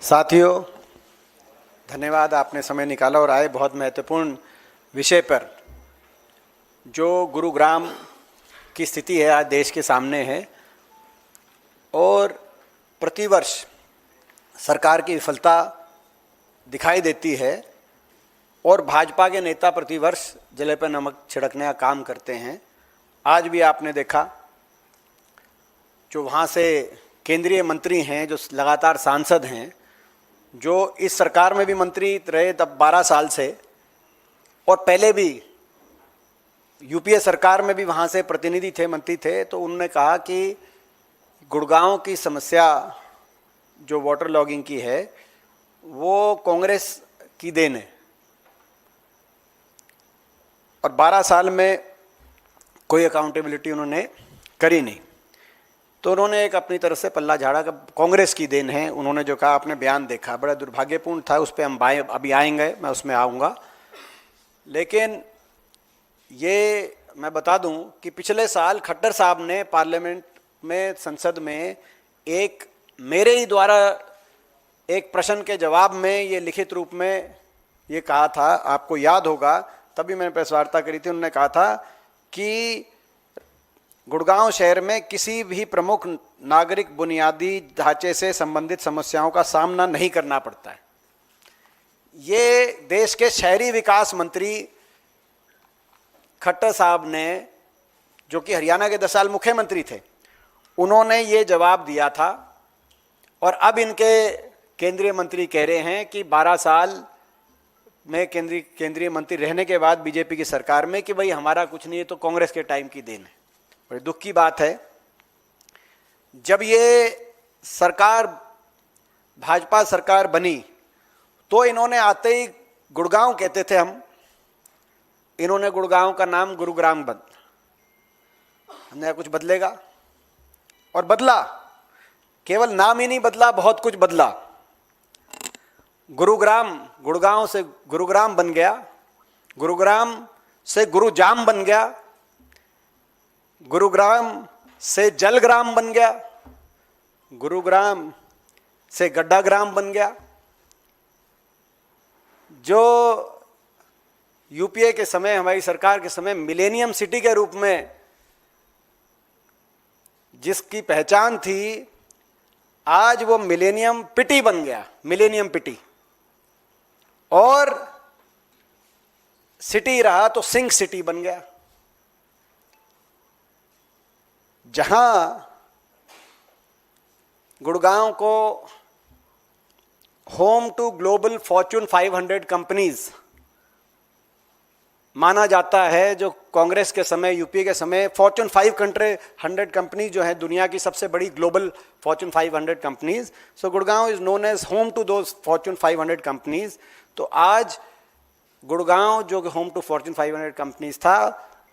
साथियों, धन्यवाद, आपने समय निकाला और आए बहुत महत्वपूर्ण विषय पर। जो गुरुग्राम की स्थिति है आज देश के सामने है और प्रतिवर्ष सरकार की विफलता दिखाई देती है और भाजपा के नेता प्रतिवर्ष जले पर नमक छिड़कने का काम करते हैं। आज भी आपने देखा जो वहाँ से केंद्रीय मंत्री हैं, जो लगातार सांसद हैं, जो इस सरकार में भी मंत्री रहे तब 12 साल से, और पहले भी यूपीए सरकार में भी वहाँ से प्रतिनिधि थे, मंत्री थे, तो उन्होंने कहा कि गुड़गांव की समस्या जो वाटर लॉगिंग की है वो कांग्रेस की देन है और 12 साल में कोई अकाउंटेबिलिटी उन्होंने करी नहीं। तो उन्होंने एक अपनी तरफ से पल्ला झाड़ा का कांग्रेस की देन है। उन्होंने जो कहा, आपने बयान देखा, बड़ा दुर्भाग्यपूर्ण था, उस पर हम अभी आएंगे, मैं उसमें आऊँगा। लेकिन ये मैं बता दूं कि पिछले साल खट्टर साहब ने पार्लियामेंट में, संसद में एक मेरे ही द्वारा एक प्रश्न के जवाब में ये लिखित रूप में ये कहा था, आपको याद होगा, तभी मैंने प्रेस वार्ता करी थी। उन्होंने कहा था कि गुड़गांव शहर में किसी भी प्रमुख नागरिक बुनियादी ढांचे से संबंधित समस्याओं का सामना नहीं करना पड़ता है। ये देश के शहरी विकास मंत्री खट्टर साहब ने, जो कि हरियाणा के 10 साल मुख्यमंत्री थे, उन्होंने ये जवाब दिया था। और अब इनके केंद्रीय मंत्री कह रहे हैं कि 12 साल में केंद्रीय मंत्री रहने के बाद बीजेपी की सरकार में कि भाई हमारा कुछ नहीं है, तो कांग्रेस के टाइम की देन है। बड़ी दुख की बात है, जब ये सरकार भाजपा सरकार बनी तो इन्होंने आते ही गुड़गांव कहते थे हम, इन्होंने गुड़गांव का नाम गुरुग्राम हमने कुछ बदलेगा, और बदला। केवल नाम ही नहीं बदला, बहुत कुछ बदला। गुरुग्राम, गुड़गांव से गुरुग्राम बन गया, गुरुग्राम से गुरुजाम बन गया, गुरुग्राम से जलग्राम बन गया, गुरुग्राम से गड्ढाग्राम बन गया। जो यूपीए के समय, हमारी सरकार के समय मिलेनियम सिटी के रूप में जिसकी पहचान थी, आज वो मिलेनियम पिटी बन गया, मिलेनियम पिटी। और सिटी रहा तो सिंक सिटी बन गया। जहां गुड़गांव को home to global Fortune 500 companies माना जाता है, जो कांग्रेस के समय, यूपीए के समय फॉर्च्यून 500 कंपनी जो है दुनिया की सबसे बड़ी global Fortune 500 companies, so Gurgaon is known as home to those Fortune 500 companies. तो आज गुड़गांव जो कि होम टू फॉर्च्यून 500 कंपनीज था,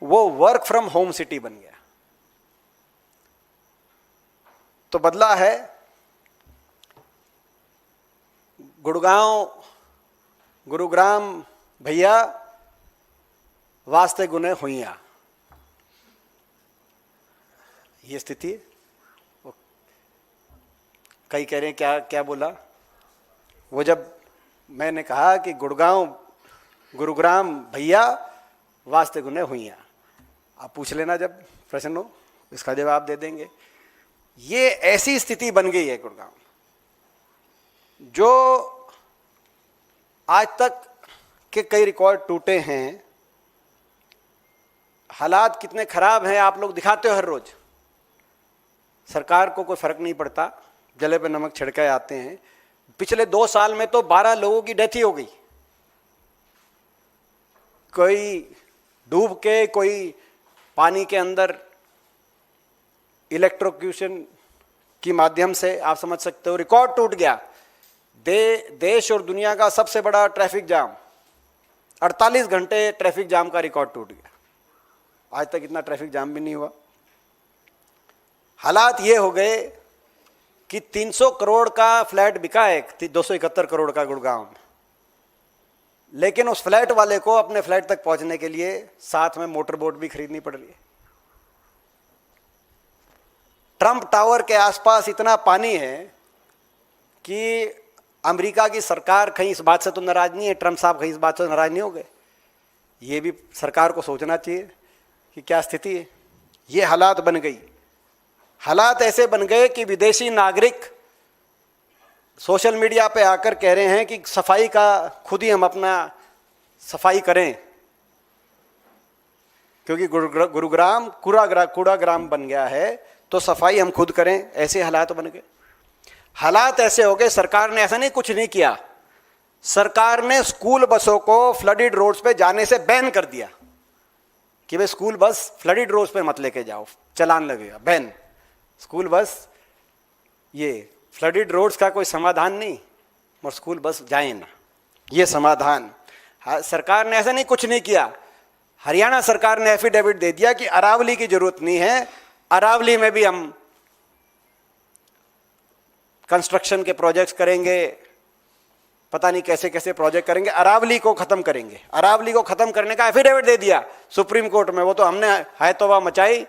वो वर्क फ्रॉम होम सिटी बन गया। तो बदला है गुड़गांव, गुरुग्राम भैया, वास्ते गुने हुइया, ये स्थिति है। कई कह रहे हैं क्या क्या बोला वो, जब मैंने कहा कि गुड़गांव गुरुग्राम भैया, वास्ते गुने हुइया, आप पूछ लेना जब प्रश्न हो, इसका जवाब दे देंगे। ये ऐसी स्थिति बन गई है गुड़गांव, जो आज तक के कई रिकॉर्ड टूटे हैं। हालात कितने खराब हैं आप लोग दिखाते हो हर रोज। सरकार को कोई फर्क नहीं पड़ता, जले पे नमक छिड़के आते हैं। पिछले 2 साल में तो 12 लोगों की डेथ ही हो गई, कोई डूब के, कोई पानी के अंदर इलेक्ट्रोक्यूशन की माध्यम से, आप समझ सकते हो। रिकॉर्ड टूट गया। देश और दुनिया का सबसे बड़ा ट्रैफिक जाम, 48 घंटे ट्रैफिक जाम का रिकॉर्ड टूट गया। आज तक इतना ट्रैफिक जाम भी नहीं हुआ। हालात ये हो गए कि 300 करोड़ का फ्लैट बिका है, 271 करोड़ का गुड़गांव में, लेकिन उस फ्लैट वाले को अपने फ्लैट तक पहुंचने के लिए साथ में मोटर बोट भी खरीदनी पड़ रही है। ट्रंप टावर के आसपास इतना पानी है कि अमेरिका की सरकार कहीं इस बात से तो नाराज नहीं है, ट्रंप साहब कहीं इस बात से नाराज नहीं हो गए? ये भी सरकार को सोचना चाहिए कि क्या स्थिति है। ये हालात बन गई, हालात ऐसे बन गए कि विदेशी नागरिक सोशल मीडिया पे आकर कह रहे हैं कि सफाई का खुद ही हम अपना सफाई करें, क्योंकि गुरुग्राम कूड़ा ग्राम बन गया है, तो सफाई हम खुद करें। ऐसे हालात बन गए, हालात ऐसे हो गए। सरकार ने ऐसा नहीं कुछ नहीं किया, सरकार ने स्कूल बसों को फ्लडेड रोड्स पे जाने से बैन कर दिया कि भाई स्कूल बस फ्लडेड रोड्स पे मत लेके जाओ, चालान लगेगा, बैन। स्कूल बस, ये फ्लडेड रोड्स का कोई समाधान नहीं, और स्कूल बस जाए ना, ये समाधान। सरकार ने ऐसा नहीं कुछ नहीं किया। हरियाणा सरकार ने एफिडेविट दे दिया कि अरावली की जरूरत नहीं है, अरावली में भी हम कंस्ट्रक्शन के प्रोजेक्ट्स करेंगे, पता नहीं कैसे कैसे प्रोजेक्ट करेंगे, अरावली को खत्म करेंगे। अरावली को खत्म करने का एफिडेविट दे दिया सुप्रीम कोर्ट में। वो तो हमने है तौबा मचाई,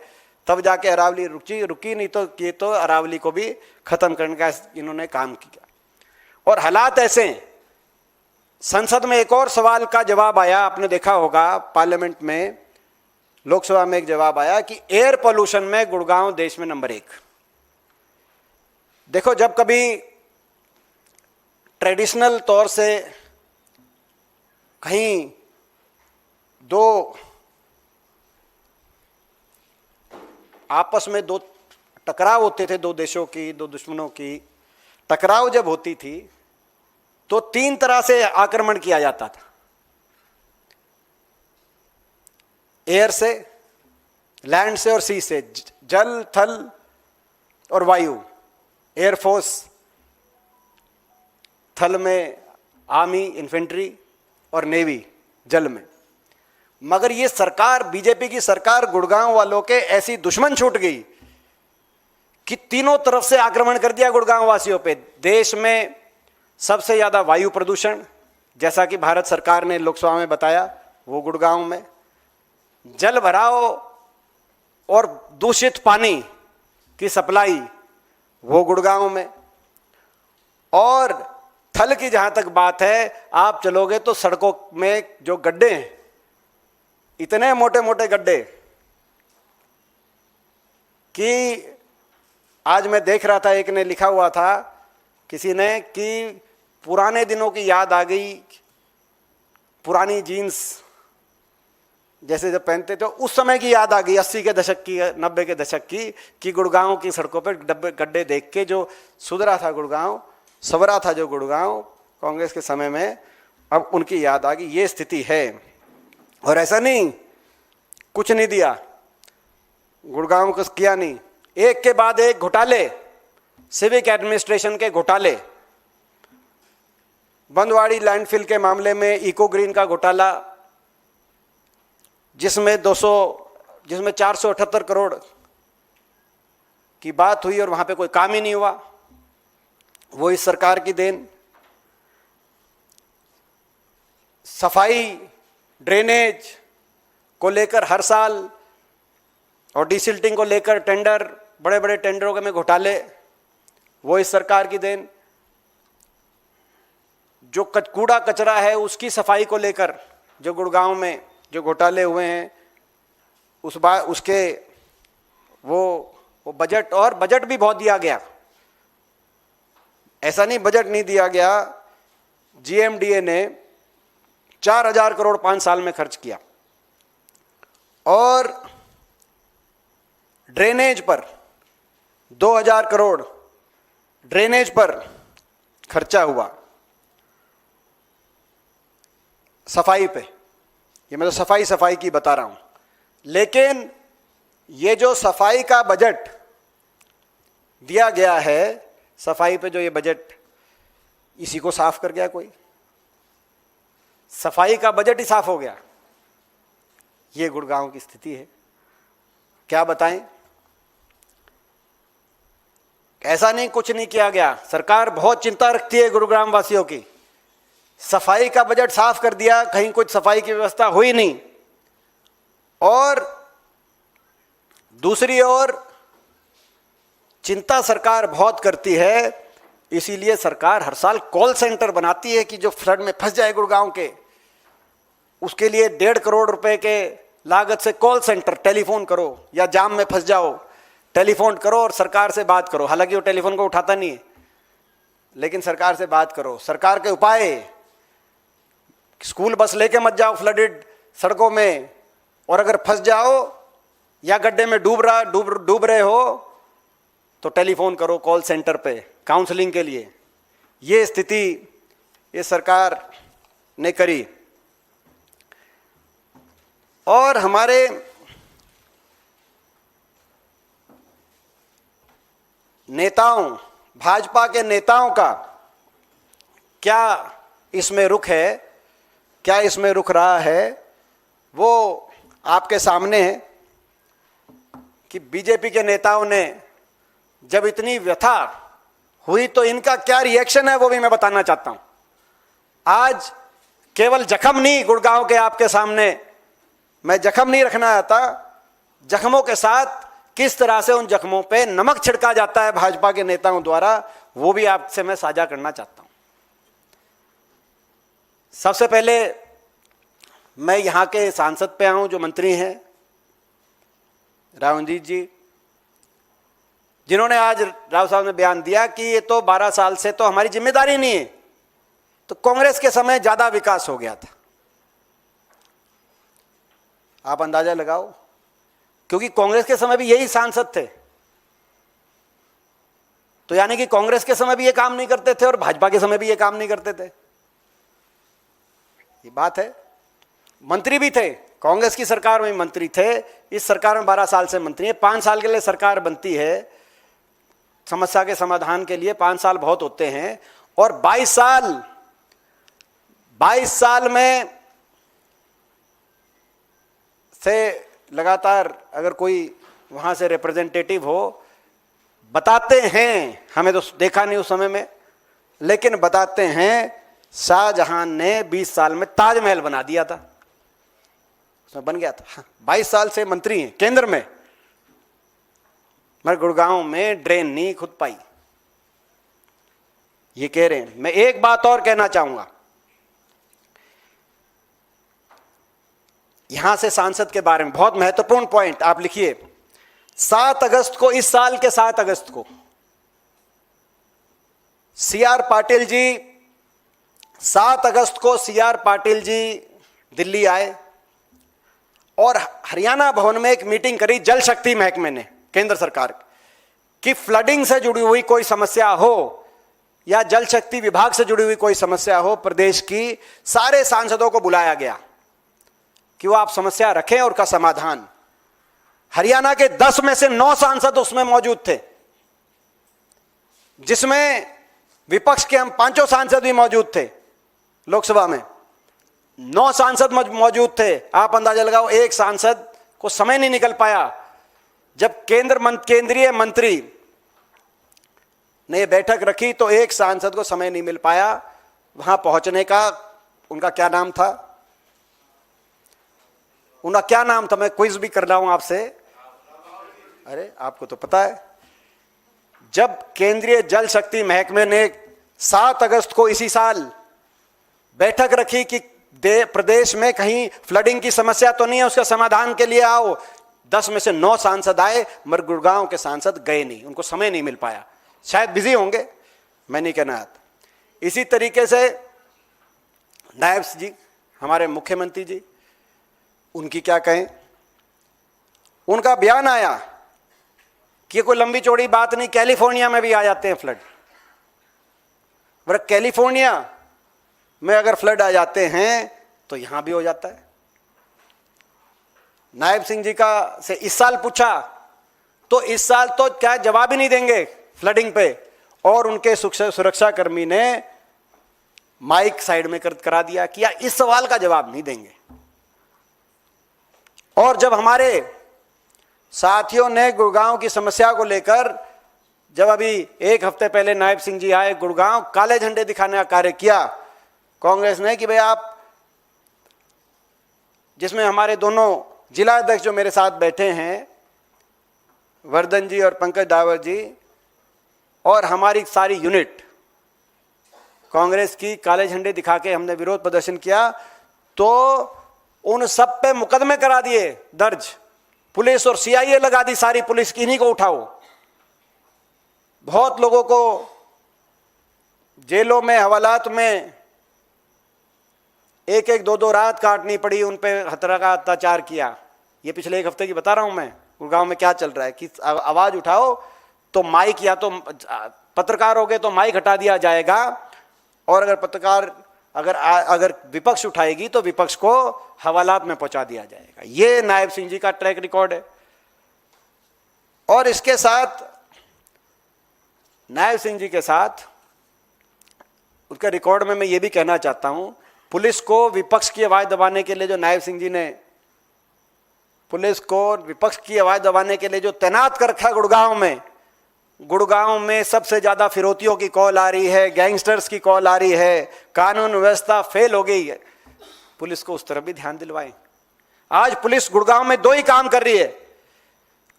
तब जाके अरावली रुकी, नहीं तो ये तो अरावली को भी खत्म करने का इन्होंने काम किया। और हालात ऐसे हैं। संसद में एक और सवाल का जवाब आया, आपने देखा होगा पार्लियामेंट में, लोकसभा में एक जवाब आया कि एयर पोल्यूशन में गुड़गांव देश में नंबर 1। देखो, जब कभी ट्रेडिशनल तौर से कहीं दो आपस में दो टकराव होते थे, दो देशों की, दो दुश्मनों की टकराव जब होती थी, तो 3 तरह से आक्रमण किया जाता था। एयर से, लैंड से और सी से, जल, थल और वायु। एयरफोर्स, थल में आर्मी, इन्फेंट्री, और नेवी जल में। मगर ये सरकार, बीजेपी की सरकार, गुड़गांव वालों के ऐसी दुश्मन छूट गई कि तीनों तरफ से आक्रमण कर दिया गुड़गांव वासियों पे। देश में सबसे ज्यादा वायु प्रदूषण, जैसा कि भारत सरकार ने लोकसभा में बताया, वो गुड़गांव में। जल भराव और दूषित पानी की सप्लाई, वो गुड़गांव में। और थल की जहां तक बात है, आप चलोगे तो सड़कों में जो गड्ढे हैं, इतने मोटे मोटे गड्ढे कि आज मैं देख रहा था, एक ने लिखा हुआ था किसी ने कि पुराने दिनों की याद आ गई, पुरानी जीन्स जैसे जब पहनते थे उस समय की याद आ गई, 80 के दशक की, 90 के दशक की, कि गुड़गांव की सड़कों पर गड्ढे देख के जो सुधरा था गुड़गांव, सवरा था जो गुड़गांव कांग्रेस के समय में, अब उनकी याद आ गई। ये स्थिति है। और ऐसा नहीं कुछ नहीं दिया, गुड़गांव को किया नहीं, एक के बाद एक घोटाले, सिविक एडमिनिस्ट्रेशन के घोटाले। बंदवाड़ी लैंडफिल के मामले में इको ग्रीन का घोटाला, जिसमें 478 करोड़ की बात हुई और वहां पे कोई काम ही नहीं हुआ, वो इस सरकार की देन। सफाई, ड्रेनेज को लेकर हर साल, और डिसिल्टिंग को लेकर टेंडर, बड़े बड़े टेंडरों में घोटाले, वो इस सरकार की देन। जो कूड़ा कचरा है उसकी सफाई को लेकर जो गुड़गांव में जो घोटाले हुए हैं, उसके वो बजट, और बजट भी बहुत दिया गया, ऐसा नहीं बजट नहीं दिया गया। जीएमडीए ने 4000 करोड़ 5 साल में खर्च किया, और ड्रेनेज पर 2000 करोड़ ड्रेनेज पर खर्चा हुआ, सफाई पे। ये मैं तो सफाई की बता रहा हूं। लेकिन ये जो सफाई का बजट दिया गया है, सफाई पे जो ये बजट, इसी को साफ कर गया कोई? सफाई का बजट ही साफ हो गया। ये गुड़गांव की स्थिति है, क्या बताएं। ऐसा नहीं कुछ नहीं किया गया, सरकार बहुत चिंता रखती है गुरुग्राम वासियों की। सफाई का बजट साफ कर दिया, कहीं कुछ सफाई की व्यवस्था हुई नहीं। और दूसरी ओर चिंता सरकार बहुत करती है इसीलिए सरकार हर साल कॉल सेंटर बनाती है कि जो फ्लड में फंस जाए गुड़गांव के, उसके लिए 1.5 करोड़ रुपए के लागत से कॉल सेंटर, टेलीफोन करो, या जाम में फंस जाओ टेलीफोन करो और सरकार से बात करो। हालांकि वो टेलीफोन को उठाता नहीं है, लेकिन सरकार से बात करो। सरकार के उपाय, स्कूल बस लेके मत जाओ फ्लडेड सड़कों में, और अगर फंस जाओ या गड्ढे में डूब रहे हो तो टेलीफोन करो कॉल सेंटर पे काउंसलिंग के लिए। ये स्थिति ये सरकार ने करी। और हमारे नेताओं, भाजपा के नेताओं का क्या इसमें रुख है, क्या इसमें रुख रहा है, वो आपके सामने है कि बीजेपी के नेताओं ने जब इतनी व्यथा हुई तो इनका क्या रिएक्शन है वो भी मैं बताना चाहता हूं। आज केवल जख्म नहीं, गुड़गांव के आपके सामने मैं जख्म नहीं रखना चाहता, जख्मों के साथ किस तरह से उन जख्मों पे नमक छिड़का जाता है भाजपा के नेताओं द्वारा, वो भी आपसे मैं साझा करना चाहता हूं। सबसे पहले मैं यहां के सांसद पे आऊं, जो मंत्री हैं रावजीत जी, जिन्होंने आज राव साहब ने बयान दिया कि ये तो 12 साल से तो हमारी जिम्मेदारी नहीं है, तो कांग्रेस के समय ज्यादा विकास हो गया था। आप अंदाजा लगाओ, क्योंकि कांग्रेस के समय भी यही सांसद थे, तो यानी कि कांग्रेस के समय भी ये काम नहीं करते थे और भाजपा के समय भी ये काम नहीं करते थे। ये बात है। मंत्री भी थे, कांग्रेस की सरकार में मंत्री थे, इस सरकार में 12 साल से मंत्री है। 5 साल के लिए सरकार बनती है, समस्या के समाधान के लिए 5 साल बहुत होते हैं। और 22 साल में से लगातार अगर कोई वहां से रिप्रेजेंटेटिव हो, बताते हैं, हमें तो देखा नहीं उस समय में, लेकिन बताते हैं शाहजहां ने 20 साल में ताजमहल बना दिया था, उसमें बन गया था। 22 साल से मंत्री हैं केंद्र में, मगर गुड़गांव में ड्रेन नहीं खुद पाई, ये कह रहे हैं। मैं एक बात और कहना चाहूंगा, यहां से सांसद के बारे में बहुत महत्वपूर्ण पॉइंट आप लिखिए। 7 अगस्त को, इस साल के 7 अगस्त को सीआर पाटिल जी, 7 अगस्त को सीआर पाटिल जी दिल्ली आए और हरियाणा भवन में एक मीटिंग करी जल शक्ति महकमे ने, केंद्र सरकार की, फ्लडिंग से जुड़ी हुई कोई समस्या हो या जल शक्ति विभाग से जुड़ी हुई कोई समस्या हो प्रदेश की, सारे सांसदों को बुलाया गया कि वो आप समस्या रखें और का समाधान। हरियाणा के 10 में से 9 सांसद उसमें मौजूद थे, जिसमें विपक्ष के हम 5 सांसद भी मौजूद थे लोकसभा में। 9 सांसद मौजूद थे। आप अंदाजा लगाओ, एक सांसद को समय नहीं निकल पाया। जब केंद्रीय मंत्री ने बैठक रखी तो एक सांसद को समय नहीं मिल पाया वहां पहुंचने का। उनका क्या नाम था? उनका क्या नाम था? मैं क्विज भी कर रहा हूं आपसे। अरे आपको तो पता है। जब केंद्रीय जल शक्ति महकमे ने 7 अगस्त को इसी साल बैठक रखी कि प्रदेश में कहीं फ्लडिंग की समस्या तो नहीं है, उसका समाधान के लिए आओ, 10 में से 9 सांसद आए, मगर गुड़गांव के सांसद गए नहीं, उनको समय नहीं मिल पाया। शायद बिजी होंगे, मैं नहीं कहना आता। इसी तरीके से नायब जी, हमारे मुख्यमंत्री जी, उनकी क्या कहें। उनका बयान आया कि कोई लंबी चौड़ी बात नहीं, कैलिफोर्निया में भी आ जाते हैं फ्लड। पर कैलिफोर्निया में अगर फ्लड आ जाते हैं तो यहां भी हो जाता है। नायब सिंह जी का से इस साल पूछा तो इस साल तो क्या जवाब ही नहीं देंगे फ्लडिंग पे, और उनके सुरक्षा कर्मी ने माइक साइड में करा दिया कि यार इस सवाल का जवाब नहीं देंगे। और जब हमारे साथियों ने गुड़गांव की समस्या को लेकर, जब अभी 1 हफ्ते पहले नायब सिंह जी आए गुड़गांव, काले झंडे दिखाने का कार्य किया कांग्रेस ने कि भाई आप, जिसमें हमारे दोनों जिला अध्यक्ष जो मेरे साथ बैठे हैं, वर्धन जी और पंकज डावर जी, और हमारी सारी यूनिट कांग्रेस की काले झंडे दिखा के हमने विरोध प्रदर्शन किया तो उन सब पे मुकदमे करा दिए दर्ज, पुलिस और सीआईए लगा दी सारी पुलिस की, इन्हीं को उठाओ। बहुत लोगों को जेलों में, हवालात में एक एक दो दो रात काटनी पड़ी, उन पे हत्या का अत्याचार किया। ये पिछले एक हफ्ते की बता रहा हूं मैं, गुड़गांव में क्या चल रहा है कि आवाज उठाओ तो माइक, या तो पत्रकार हो गए तो माइक हटा दिया जाएगा, और अगर पत्रकार अगर विपक्ष उठाएगी तो विपक्ष को हवालात में पहुंचा दिया जाएगा। ये नायब सिंह जी का ट्रैक रिकॉर्ड है। और इसके साथ नायब सिंह जी के साथ उसके रिकॉर्ड में मैं ये भी कहना चाहता हूं, पुलिस को विपक्ष की आवाज दबाने के लिए जो नायब सिंह जी ने पुलिस को विपक्ष की आवाज दबाने के लिए जो तैनात कर रखा है गुड़गांव में सबसे ज्यादा फिरौतियों की कॉल आ रही है, गैंगस्टर्स की कॉल आ रही है, कानून व्यवस्था फेल हो गई है। पुलिस को उस तरफ भी ध्यान दिलवाएं। आज पुलिस गुड़गांव में दो ही काम कर रही है,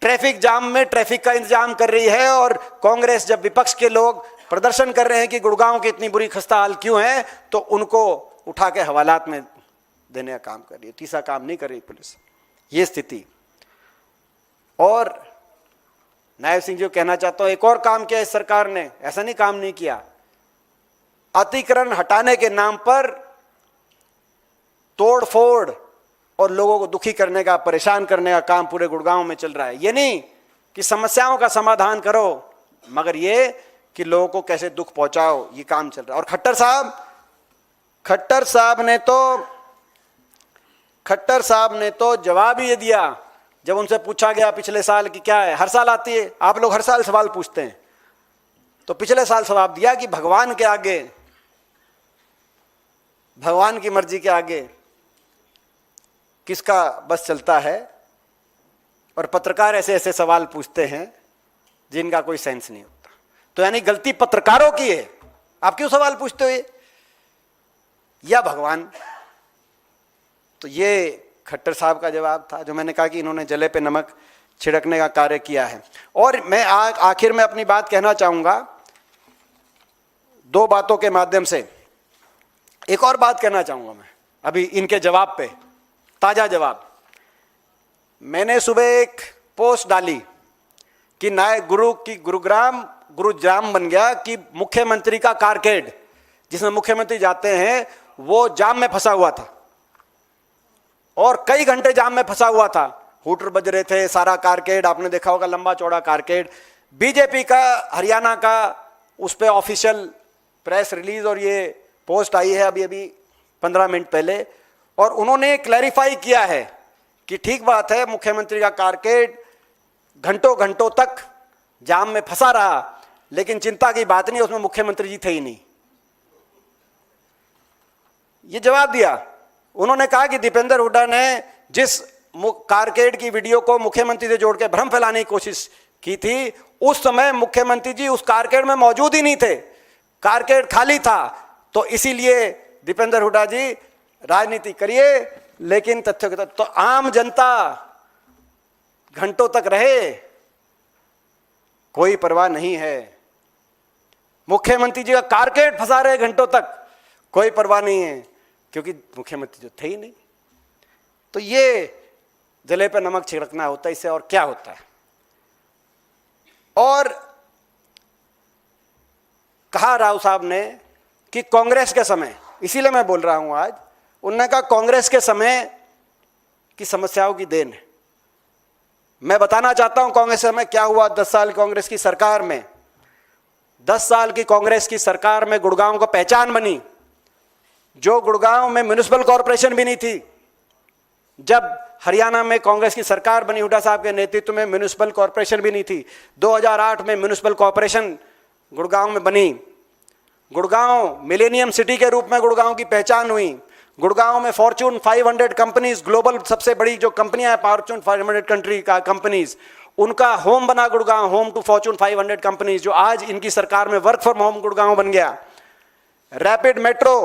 ट्रैफिक जाम में ट्रैफिक का इंतजाम कर रही है, और कांग्रेस जब विपक्ष के लोग प्रदर्शन कर रहे हैं कि गुड़गांव की इतनी बुरी खस्ता हाल क्यों है, तो उनको उठा के हवालात में देने का काम कर रही है, तीसरा काम नहीं कर रही पुलिस। ये स्थिति। और नायब सिंह जी को कहना चाहता हूं, एक और काम किया इस सरकार ने, ऐसा नहीं काम नहीं किया, अतिक्रमण हटाने के नाम पर तोड़ फोड़ और लोगों को दुखी करने का, परेशान करने का काम पूरे गुड़गांव में चल रहा है। ये नहीं कि समस्याओं का समाधान करो, मगर ये कि लोगों को कैसे दुख पहुंचाओ, ये काम चल रहा है। और खट्टर साहब ने तो जवाब ही ये दिया जब उनसे पूछा गया पिछले साल की क्या है, हर साल आती है, आप लोग हर साल सवाल पूछते हैं, तो पिछले साल जवाब दिया कि भगवान के आगे, भगवान की मर्जी के आगे किसका बस चलता है, और पत्रकार ऐसे ऐसे सवाल पूछते हैं जिनका कोई सेंस नहीं होता। तो यानी गलती पत्रकारों की है, आप क्यों सवाल पूछते हो, या भगवान? तो ये खट्टर साहब का जवाब था, जो मैंने कहा कि इन्होंने जले पे नमक छिड़कने का कार्य किया है। और मैं आखिर में अपनी बात कहना चाहूंगा दो बातों के माध्यम से। एक और बात कहना चाहूंगा मैं अभी इनके जवाब पे, ताजा जवाब। मैंने सुबह एक पोस्ट डाली कि गुरुग्राम बन गया कि मुख्यमंत्री का कारकेड, जिसमें मुख्यमंत्री जाते हैं, वो जाम में फंसा हुआ था और कई घंटे जाम में फंसा हुआ था, हूटर बज रहे थे, सारा कारकेड आपने देखा होगा, लंबा चौड़ा कारकेड। बीजेपी का हरियाणा का उस पर ऑफिशियल प्रेस रिलीज और ये पोस्ट आई है अभी 15 मिनट पहले, और उन्होंने क्लैरिफाई किया है कि ठीक बात है, मुख्यमंत्री का कारकेड घंटों घंटों तक जाम में फंसा रहा, लेकिन चिंता की बात नहीं, उसमें मुख्यमंत्री जी थे ही नहीं। ये जवाब दिया। उन्होंने कहा कि दीपेंद्र हुड्डा ने जिस कारकेड की वीडियो को मुख्यमंत्री से जोड़ के भ्रम फैलाने की कोशिश की थी, उस समय मुख्यमंत्री जी उस कारकेड में मौजूद ही नहीं थे, कारकेड खाली था। तो इसीलिए दीपेंद्र हुड्डा जी राजनीति करिए, लेकिन तथ्यों के तो आम जनता घंटों तक रहे, कोई परवाह नहीं है। मुख्यमंत्री जी का कारकेड फंसा रहे घंटों तक, कोई परवाह नहीं है, क्योंकि मुख्यमंत्री जो थे ही नहीं। तो ये जले पे नमक छिड़कना होता है, इससे और क्या होता है। और कहा राव साहब ने कि कांग्रेस के समय, इसीलिए मैं बोल रहा हूं आज, उन्होंने कहा कांग्रेस के समय की समस्याओं की देन है। मैं बताना चाहता हूं कांग्रेस के समय क्या हुआ 10 साल कांग्रेस की सरकार में। 10 साल की कांग्रेस की सरकार में गुड़गांव को पहचान बनी, जो गुड़गांव में म्युनिसिपल कॉरपोरेशन भी नहीं थी। जब हरियाणा में कांग्रेस की सरकार बनी हुड्डा साहब के नेतृत्व में, म्युनिसिपल कॉरपोरेशन भी नहीं थी। 2008 में म्युनिसिपल कॉरपोरेशन गुड़गांव में बनी। गुड़गांव मिलेनियम सिटी के रूप में गुड़गांव की पहचान हुई। गुड़गांव में फॉर्च्यून 500 कंपनीज, ग्लोबल सबसे बड़ी जो कंपनियां हैं फॉर्च्यून 500 कंट्री का कंपनीज, उनका होम बना Gurgaon, home to Fortune 500 companies, जो आज इनकी सरकार में वर्क फ्रॉम होम गुड़गांव बन गया। रैपिड मेट्रो,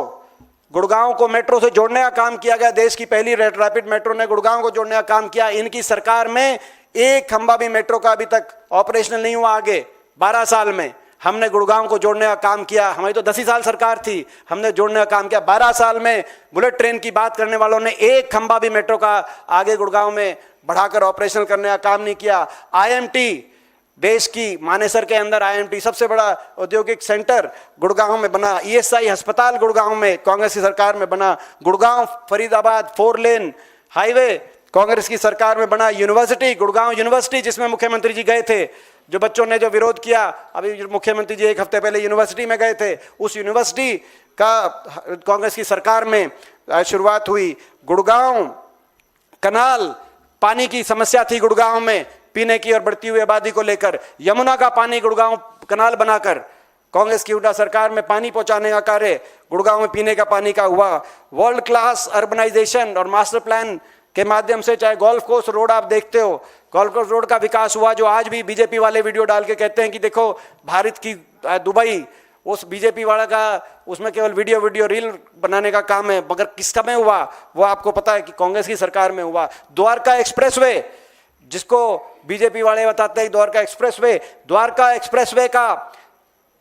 गुड़गांव को मेट्रो से जोड़ने का काम किया गया, देश की पहली रैपिड मेट्रो ने गुड़गांव को जोड़ने का काम किया। इनकी सरकार में एक खंबा भी मेट्रो का अभी तक ऑपरेशनल नहीं हुआ आगे 12 साल में। हमने गुड़गांव को जोड़ने का काम किया। हमारी तो 10 ही साल सरकार थी, हमने जोड़ने का काम किया। 12 साल में बुलेट ट्रेन की बात करने वालों ने एक खंबा भी मेट्रो का आगे गुड़गांव में बढ़ाकर ऑपरेशनल करने का काम नहीं किया। आईएमटी, देश की मानेसर के अंदर आईएमटी सबसे बड़ा औद्योगिक सेंटर गुड़गांव में बना। ईएसआई अस्पताल गुड़गांव में कांग्रेस की सरकार में बना। गुड़गांव फरीदाबाद 4 लेन हाईवे कांग्रेस की सरकार में बना। यूनिवर्सिटी, गुड़गांव यूनिवर्सिटी, जिसमें मुख्यमंत्री जी गए थे, जो बच्चों ने जो विरोध किया, अभी मुख्यमंत्री जी 1 हफ्ते पहले यूनिवर्सिटी में गए थे, उस यूनिवर्सिटी का कांग्रेस की सरकार में शुरुआत हुई। गुड़गांव कनाल, पानी की समस्या थी गुड़गांव में पीने की और बढ़ती हुई आबादी को लेकर, यमुना का पानी गुड़गांव कनाल बनाकर कांग्रेस की हुड्डा सरकार में पानी पहुंचाने का कार्य गुड़गांव में पीने का पानी का हुआ। वर्ल्ड क्लास अर्बनाइजेशन और मास्टर प्लान के माध्यम से, चाहे गोल्फ कोर्स रोड आप देखते हो, गोल्फ कोर्स रोड का विकास हुआ, जो आज भी बीजेपी वाले वीडियो डाल के कहते हैं कि देखो भारत की दुबई, उस बीजेपी वाला का उसमें केवल वीडियो रील बनाने का काम है, मगर किस समय हुआ वो आपको पता है कि कांग्रेस की सरकार में हुआ। द्वारका एक्सप्रेसवे, जिसको बीजेपी वाले बताते हैं द्वारका एक्सप्रेसवे का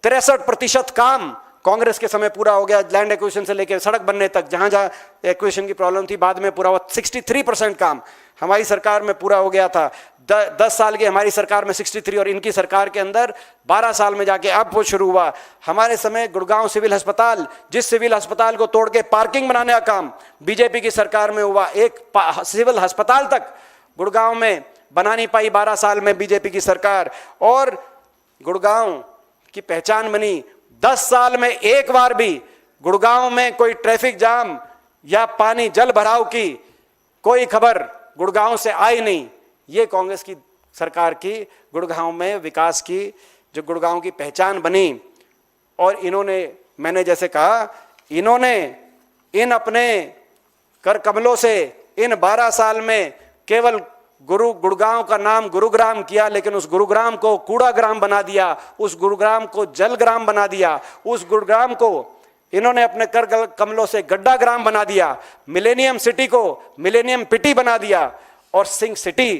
63% काम कांग्रेस के समय पूरा हो गया। लैंड एक्विजिशन से लेकर सड़क बनने तक, जहां जहां एक्विजिशन की प्रॉब्लम थी बाद में पूरा हुआ। 63% काम हमारी सरकार में पूरा हो गया था। 10 साल की हमारी सरकार में 63 और इनकी सरकार के अंदर 12 साल में जाके अब वो शुरू हुआ। हमारे समय गुड़गांव सिविल अस्पताल, जिस सिविल अस्पताल को तोड़ के पार्किंग बनाने का काम बीजेपी की सरकार में हुआ, एक सिविल अस्पताल तक गुड़गांव में बना नहीं पाई 12 साल में बीजेपी की सरकार। और गुड़गांव की पहचान बनी। 10 साल में एक बार भी गुड़गांव में कोई ट्रैफिक जाम या पानी जल भराव की कोई खबर गुड़गांव से आई नहीं। ये कांग्रेस की सरकार की गुड़गांव में विकास की, जो गुड़गांव की पहचान बनी। और इन्होंने, मैंने जैसे कहा, इन्होंने इन अपने कर कमलों से इन 12 साल में केवल गुड़गांव का नाम गुरुग्राम किया, लेकिन उस गुरुग्राम को कूड़ा ग्राम बना दिया, उस गुरुग्राम को जल ग्राम बना दिया, उस गुरुग्राम को इन्होंने अपने कर कमलों से गड्ढा ग्राम बना दिया, मिलेनियम सिटी को मिलेनियम पिटी बना दिया और सिंह सिटी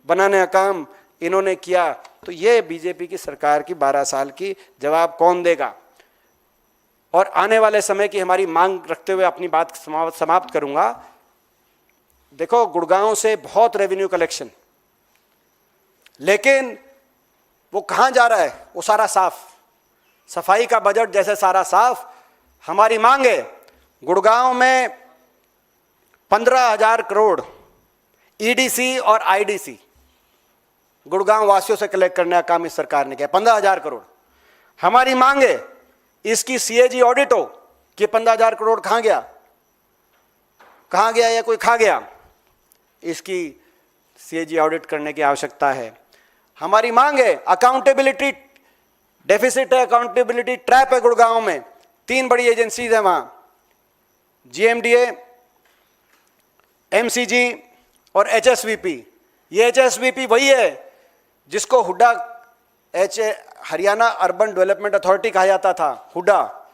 बनाने का काम इन्होंने किया। तो ये बीजेपी की सरकार की 12 साल की जवाब कौन देगा? और आने वाले समय की हमारी मांग रखते हुए अपनी बात समाप्त करूंगा। देखो, गुड़गांव से बहुत रेवेन्यू कलेक्शन, लेकिन वो कहां जा रहा है? वो सारा साफ, सफाई का बजट जैसे सारा साफ। हमारी मांग है गुड़गांव में 15,000 करोड़ ईडीसी और आईडीसी गुड़गांव वासियों से कलेक्ट करने का काम इस सरकार ने किया, 15,000 करोड़। हमारी मांग है इसकी सीएजी ऑडिट हो कि 15,000 करोड़ कहां गया या कोई खा गया, इसकी सीएजी ऑडिट करने की आवश्यकता है। हमारी मांग है अकाउंटेबिलिटी डेफिसिट है, अकाउंटेबिलिटी ट्रैप है गुड़गांव में। 3 बड़ी एजेंसीज है वहां, जीएमडीए, एमसीजी और एचएसवीपी। ये एचएसवीपी वही है जिसको Hooda Haryana urban development authority कहा जाता था, हुड्डा,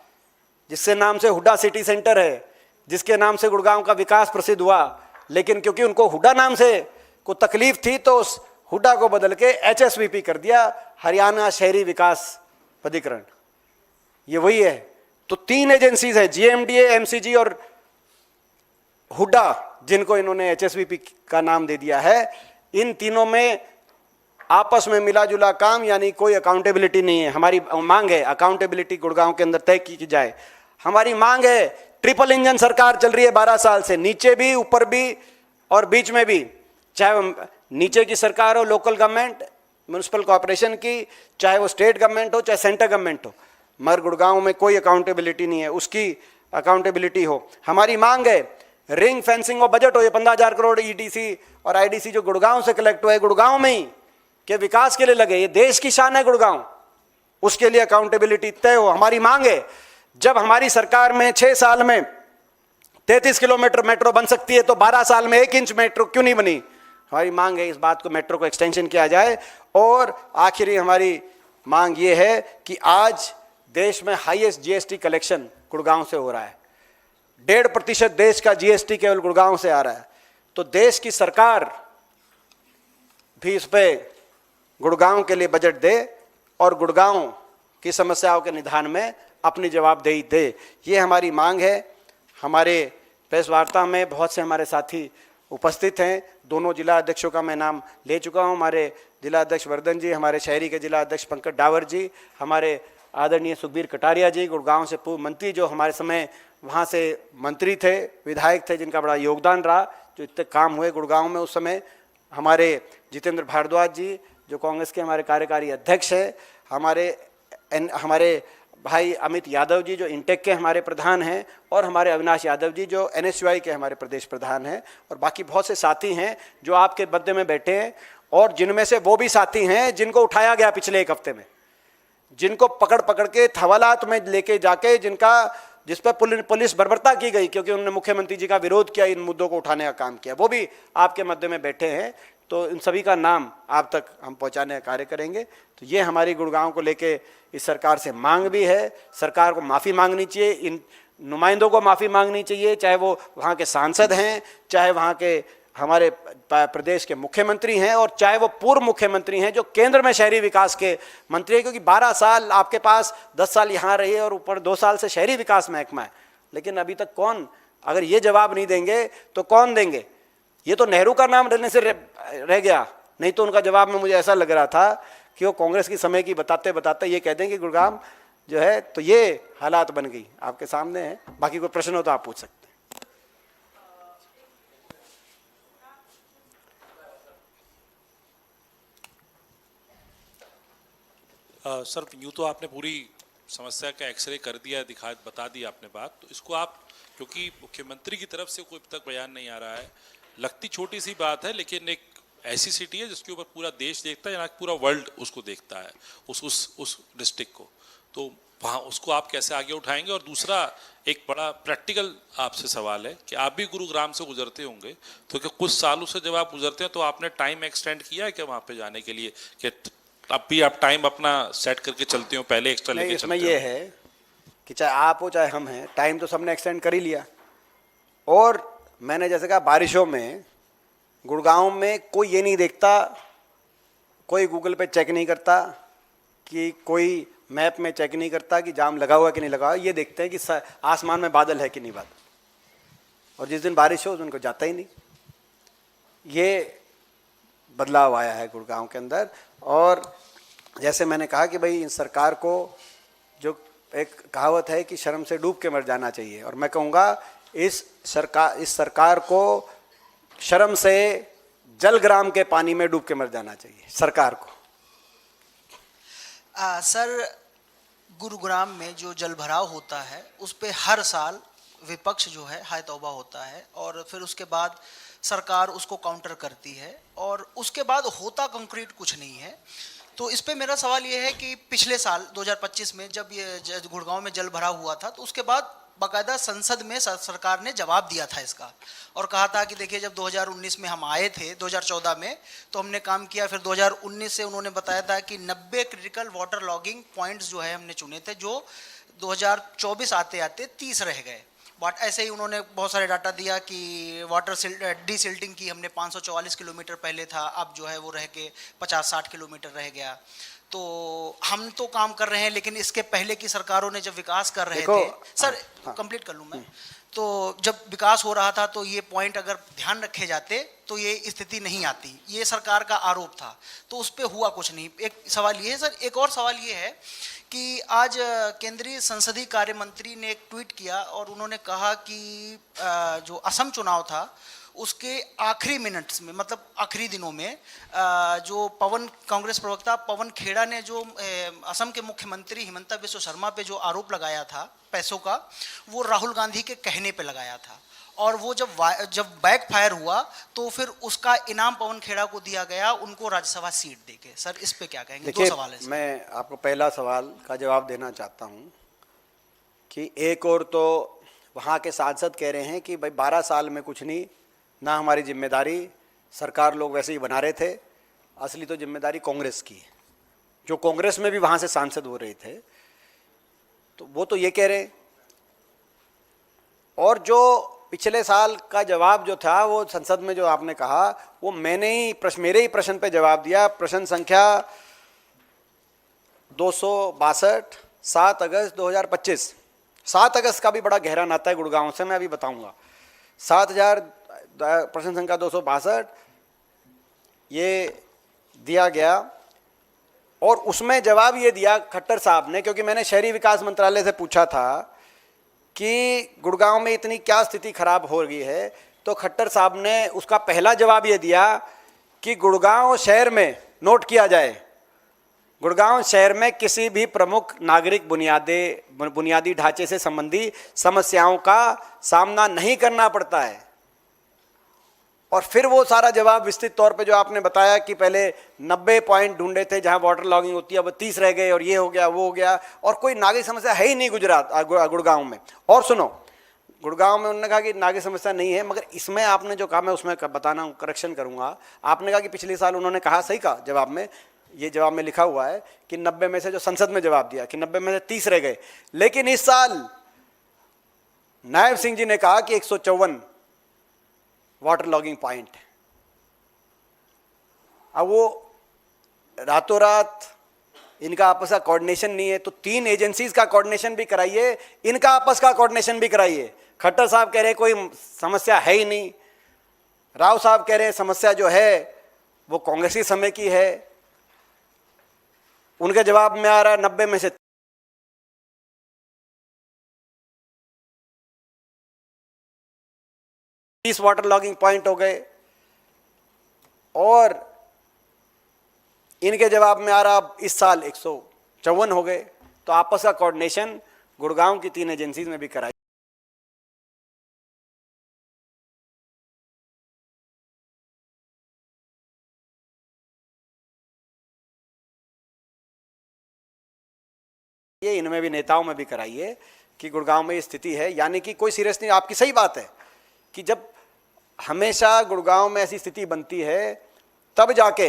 जिससे नाम से हुड्डा सिटी सेंटर है, जिसके नाम से गुड़गांव का विकास प्रसिद्ध हुआ। लेकिन क्योंकि उनको हुड्डा नाम से को तकलीफ थी तो उस हुड्डा को बदल के एचएसवीपी कर दिया, हरियाणा शहरी विकास प्राधिकरण। ये वही है। तो 3 एजेंसीज है, जीएमडीए, एमसीजी और हुड्डा, जिनको इन्होंने एचएसवीपी का नाम दे दिया है। इन तीनों में आपस में मिला जुला काम, यानी कोई अकाउंटेबिलिटी नहीं है। हमारी मांग है अकाउंटेबिलिटी गुड़गांव के अंदर तय की जाए। हमारी मांग है, ट्रिपल इंजन सरकार चल रही है 12 साल से, नीचे भी, ऊपर भी और बीच में भी। चाहे नीचे की सरकार हो, लोकल गवर्नमेंट, म्यूनिसिपल कॉर्पोरेशन की, चाहे वो स्टेट गवर्नमेंट हो, चाहे सेंटर गवर्नमेंट हो, मगर गुड़गांव में कोई अकाउंटेबिलिटी नहीं है, उसकी अकाउंटेबिलिटी हो। हमारी मांग है रिंग फेंसिंग और बजट हो। ये 15,000 करोड़ ईडीसी और आईडीसी जो गुड़गांव से कलेक्ट हुआ है, गुड़गांव में ही के विकास के लिए लगे, ये देश की शान है गुड़गांव, उसके लिए अकाउंटेबिलिटी तय हो। हमारी मांग है, जब हमारी सरकार में 6 साल में 33 किलोमीटर मेट्रो बन सकती है, तो 12 साल में 1 इंच मेट्रो क्यों नहीं बनी? हमारी मांग है इस बात को, मेट्रो को एक्सटेंशन किया जाए। और आखिरी हमारी मांग ये है कि आज देश में हाईएस्ट जीएसटी कलेक्शन गुड़गांव से हो रहा है। 1.5% देश का जीएसटी केवल गुड़गांव से आ रहा है। तो देश की सरकार भी इस पे गुड़गांव के लिए बजट दे और गुड़गांव की समस्याओं के निदान में अपनी जवाबदेही दे। ये हमारी मांग है। हमारे प्रेस वार्ता में बहुत से हमारे साथी उपस्थित हैं। दोनों जिला अध्यक्षों का मैं नाम ले चुका हूं, हमारे जिला अध्यक्ष वर्धन जी, हमारे शहरी के जिला अध्यक्ष पंकज डावर जी, हमारे आदरणीय सुखबीर कटारिया जी, गुड़गांव से पूर्व मंत्री जो हमारे समय वहाँ से मंत्री थे, विधायक थे, जिनका बड़ा योगदान रहा, जो इतने काम हुए गुड़गांव में उस समय, हमारे जितेंद्र भारद्वाज जी जो कांग्रेस के हमारे कार्यकारी अध्यक्ष हैं, हमारे भाई अमित यादव जी जो इंटेक के हमारे प्रधान हैं, और हमारे अविनाश यादव जी जो NSUI के हमारे प्रदेश प्रधान हैं, और बाकी बहुत से साथी हैं जो आपके मध्य में बैठे हैं, और जिनमें से वो भी साथी हैं जिनको उठाया गया पिछले एक हफ्ते में, जिनको पकड़ पकड़ के हवालात में लेके जाके जिस पर पुलिस बर्बरता की गई क्योंकि उन्होंने मुख्यमंत्री जी का विरोध किया, इन मुद्दों को उठाने का काम किया, वो भी आपके मध्य में बैठे हैं। तो इन सभी का नाम आप तक हम पहुंचाने का कार्य करेंगे। तो ये हमारी गुड़गांव को लेके इस सरकार से मांग भी है। सरकार को माफ़ी मांगनी चाहिए, इन नुमाइंदों को माफ़ी मांगनी चाहिए, चाहे वो वहाँ के सांसद हैं, चाहे वहाँ के हमारे प्रदेश के मुख्यमंत्री हैं, और चाहे वो पूर्व मुख्यमंत्री हैं जो केंद्र में शहरी विकास के मंत्री हैं। क्योंकि 12 साल आपके पास, 10 साल यहाँ रहे और ऊपर 2 साल से शहरी विकास महकमा है, लेकिन अभी तक कौन, अगर ये जवाब नहीं देंगे तो कौन देंगे? ये तो नेहरू का नाम लेने से रह गया, नहीं तो उनका जवाब में मुझे ऐसा लग रहा था कि वो कांग्रेस की समय की बताते बताते ये कह दें कि गुड़गांव जो है, तो ये हालात बन गई आपके सामने है। बाकी कोई प्रश्न हो तो आप पूछ सकते हैं। सर, यूँ तो आपने पूरी समस्या का एक्सरे कर दिया, बता दिया आपने बात, तो इसको आप, क्योंकि मुख्यमंत्री की तरफ से कोई अब तक बयान नहीं आ रहा है, लगती छोटी सी बात है, लेकिन एक ऐसी सिटी है जिसके ऊपर पूरा देश देखता है, यहाँ पूरा वर्ल्ड उसको देखता है, उस डिस्ट्रिक्ट को, तो वहाँ उसको आप कैसे आगे उठाएंगे? और दूसरा एक बड़ा प्रैक्टिकल आपसे सवाल है कि आप भी गुरुग्राम से गुजरते होंगे, तो क्या कुछ सालों से जब आप गुजरते हैं तो आपने टाइम एक्सटेंड किया है क्या वहाँ पे जाने के लिए, कि अब भी आप टाइम अपना सेट करके चलते हो, पहले एक्स्ट्रा लेके चलते हो? इसमें ये है कि चाहे आप हो चाहे हम हैं, टाइम तो सबने एक्सटेंड कर ही लिया। और मैंने जैसे कहा, बारिशों में गुड़गांव में कोई ये नहीं देखता, कोई गूगल पे चेक नहीं करता, कि कोई मैप में चेक नहीं करता कि जाम लगा हुआ कि नहीं लगा हुआ, ये देखते हैं कि आसमान में बादल है कि नहीं बादल, और जिस दिन बारिश हो उस दिन को जाता ही नहीं। ये बदलाव आया है गुड़गांव के अंदर। और जैसे मैंने कहा कि भाई इन सरकार को, जो एक कहावत है कि शर्म से डूब के मर जाना चाहिए, और मैं कहूँगा इस सरकार को शर्म से जलग्राम के पानी में डूब के मर जाना चाहिए सरकार को। सर, गुरुग्राम में जो जल भराव होता है उस पे हर साल विपक्ष जो है हाय तौबा होता है, और फिर उसके बाद सरकार उसको काउंटर करती है, और उसके बाद होता कंक्रीट कुछ नहीं है। तो इस पे मेरा सवाल ये है कि पिछले साल 2025 में जब ये गुड़गांव में जल भराव हुआ था, तो उसके बाद बाकायदा संसद में सरकार ने जवाब दिया था इसका, और कहा था कि देखिए जब 2019 में हम आए थे, 2014 में, तो हमने काम किया। फिर 2019 से उन्होंने बताया था कि 90 क्रिटिकल वाटर लॉगिंग पॉइंट्स जो है हमने चुने थे, जो 2024 आते आते 30 रह गए। बट ऐसे ही उन्होंने बहुत सारे डाटा दिया कि वाटर डीसिल्टिंग की हमने 544 किलोमीटर पहले था, अब जो है वो रह के 50-60 किलोमीटर रह गया। तो हम तो काम कर रहे हैं, लेकिन इसके पहले की सरकारों ने जब विकास कर रहे थे, सर कंप्लीट कर लूँ मैं, तो जब विकास हो रहा था तो ये पॉइंट अगर ध्यान रखे जाते तो ये स्थिति नहीं आती, ये सरकार का आरोप था। तो उस पर हुआ कुछ नहीं। एक सवाल ये है सर, एक और सवाल ये है कि आज केंद्रीय संसदीय कार्य मंत्री ने एक ट्वीट किया, और उन्होंने कहा कि जो असम चुनाव था उसके आखिरी मिनट्स में, मतलब आखिरी दिनों में, जो कांग्रेस प्रवक्ता पवन खेड़ा ने जो असम के मुख्यमंत्री हिमंता बिस्वा शर्मा पे जो आरोप लगाया था पैसों का, वो राहुल गांधी के कहने पे लगाया था, और वो जब बैक फायर हुआ तो फिर उसका इनाम पवन खेड़ा को दिया गया, उनको राज्यसभा सीट देके। सर इस पे क्या कहेंगे? दो सवाल है। मैं आपको पहला सवाल का जवाब देना चाहता हूँ कि एक और तो वहाँ के सांसद कह रहे हैं कि भाई 12 साल में कुछ नहीं, ना हमारी जिम्मेदारी, सरकार लोग वैसे ही बना रहे थे, असली तो जिम्मेदारी कांग्रेस की है। जो कांग्रेस में भी वहाँ से सांसद हो रहे थे, तो वो तो ये कह रहे हैं। और जो पिछले साल का जवाब जो था वो संसद में जो आपने कहा, वो मेरे ही प्रश्न पे जवाब दिया। प्रश्न संख्या 262 7 अगस्त 2025। 7 अगस्त का भी बड़ा गहरा नाता है गुड़गांव से, मैं अभी बताऊंगा। 7000 प्रश्न संख्या 262 ये दिया गया और उसमें जवाब ये दिया खट्टर साहब ने, क्योंकि मैंने शहरी विकास मंत्रालय से पूछा था कि गुड़गांव में इतनी क्या स्थिति खराब हो रही है, तो खट्टर साहब ने उसका पहला जवाब ये दिया कि गुड़गांव शहर में, नोट किया जाए, गुड़गांव शहर में किसी भी प्रमुख नागरिक बुनियादी ढांचे से संबंधी समस्याओं का सामना नहीं करना पड़ता है। और फिर वो सारा जवाब विस्तृत तौर पे जो आपने बताया कि पहले 90 पॉइंट ढूंढे थे जहां वाटर लॉगिंग होती है, अब 30 रह गए और ये हो गया वो हो गया, और कोई नागरिक समस्या है ही नहीं गुड़गांव में। और सुनो, गुड़गांव में उन्होंने कहा कि नागरिक समस्या नहीं है, मगर इसमें आपने जो कहा मैं उसमें बताना करेक्शन करूंगा। आपने कहा कि पिछले साल उन्होंने कहा, सही कहा जवाब में, ये जवाब में लिखा हुआ है कि 90 में से, जो संसद में जवाब दिया कि 90 में से 30 रह गए, लेकिन इस साल नायब सिंह जी ने कहा कि 154 वाटर लॉगिंग पॉइंट है। अब वो रातों रात, इनका आपस का कोऑर्डिनेशन नहीं है, तो 3 एजेंसीज का कोऑर्डिनेशन भी कराइए, इनका आपस का कोऑर्डिनेशन भी कराइए। खट्टर साहब कह रहे कोई समस्या है ही नहीं, राव साहब कह रहे समस्या जो है वो कांग्रेसी समय की है, उनके जवाब में आ रहा है 90 में से 30 वाटर लॉगिंग पॉइंट हो गए, और इनके जवाब में आ रहा इस साल 154 हो गए। तो आपस का कोऑर्डिनेशन गुड़गांव की 3 एजेंसीज में भी कराई। ये इनमें भी, नेताओं में भी कराइए कि गुड़गांव में ये स्थिति है, यानी कि कोई सीरियस नहीं। आपकी सही बात है कि जब हमेशा गुड़गांव में ऐसी स्थिति बनती है तब जाके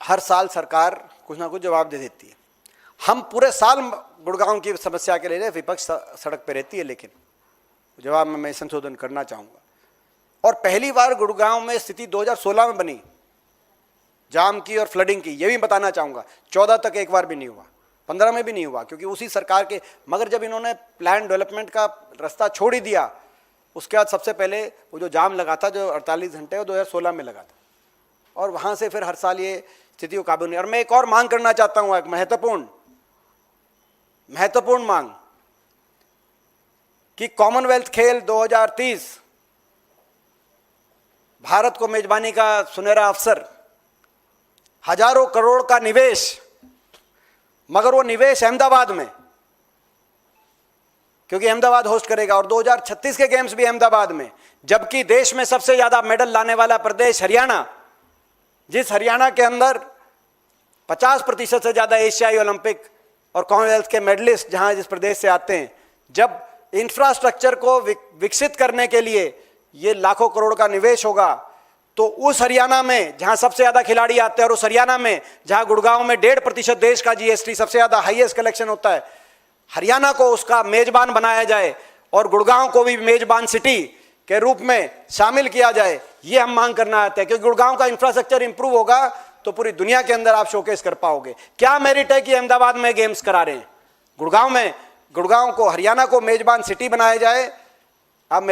हर साल सरकार कुछ ना कुछ जवाब दे देती है। हम पूरे साल गुड़गांव की समस्या के लिए विपक्ष सड़क पे रहती है, लेकिन जवाब में मैं संशोधन करना चाहूँगा। और पहली बार गुड़गांव में स्थिति 2016 में बनी, जाम की और फ्लडिंग की, ये भी बताना चाहूँगा। 14 तक एक बार भी नहीं हुआ, 15 में भी नहीं हुआ, क्योंकि उसी सरकार के, मगर जब इन्होंने प्लान डेवलपमेंट का रास्ता छोड़ ही दिया, उसके बाद सबसे पहले वो जो जाम लगा था, जो 48 घंटे, वो 2016 में लगा था, और वहाँ से फिर हर साल ये स्थिति को काबू नहीं। और मैं एक और मांग करना चाहता हूँ, एक महत्वपूर्ण मांग, कि कॉमनवेल्थ खेल 2030 भारत को मेजबानी का सुनहरा अवसर, हजारों करोड़ का निवेश, मगर वो निवेश अहमदाबाद में, क्योंकि अहमदाबाद होस्ट करेगा, और 2036 के गेम्स भी अहमदाबाद में, जबकि देश में सबसे ज्यादा मेडल लाने वाला प्रदेश हरियाणा, जिस हरियाणा के अंदर 50% से ज्यादा एशियाई ओलंपिक और कॉमनवेल्थ के मेडलिस्ट जहां जिस प्रदेश से आते हैं, जब इंफ्रास्ट्रक्चर को विकसित करने के लिए ये लाखों करोड़ का निवेश होगा, तो उस हरियाणा में जहां सबसे ज्यादा खिलाड़ी आते हैं, और उस हरियाणा में जहां गुड़गांव में 1.5% देश का जीएसटी सबसे ज्यादा हाईएस्ट कलेक्शन होता है, हरियाणा को उसका मेजबान बनाया जाए और गुड़गांव को भी मेजबान सिटी के रूप में शामिल किया जाए। ये हम मांग करना चाहते हैं, क्योंकि गुड़गांव का इंफ्रास्ट्रक्चर इंप्रूव होगा तो पूरी दुनिया के अंदर आप शोकेस कर पाओगे। क्या मेरिट है कि अहमदाबाद में गेम्स करा रहे हैं, गुड़गांव को, हरियाणा को मेजबान सिटी बनाया जाए, अब